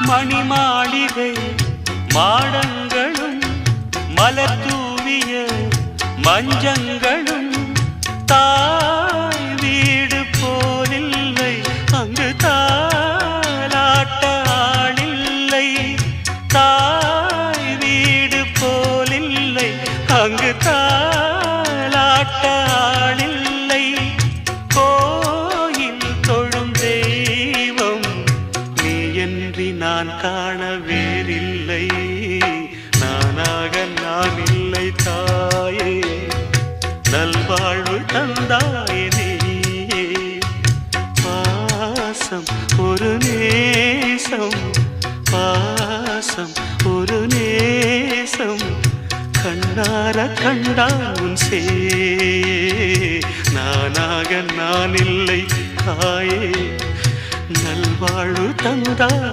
மணிமாளிகை மாடங்களும் மலர் தூவிய மஞ்சங்களும் தாய் வீடு போலில்லை, அங்கு தாலாட்ட ஆளில்லை. தாய் வீடு போலில்லை, அங்கு தாலாட்ட ஆளில்லை. கோயில் தொழும் தெய்வம் நீ என்று நான் காண வேறில்லை. நானாக நான் இல்லை தாயே, நல்வாழ்வு தந்தாயே நீயே. பாசம் ஒரு நேசம், பாசம் ஒரு நேசம், கண்ணார கண்டான் உன் சே. நானாக நான் இல்லை தாயே, நல்வாழ்வு தந்தா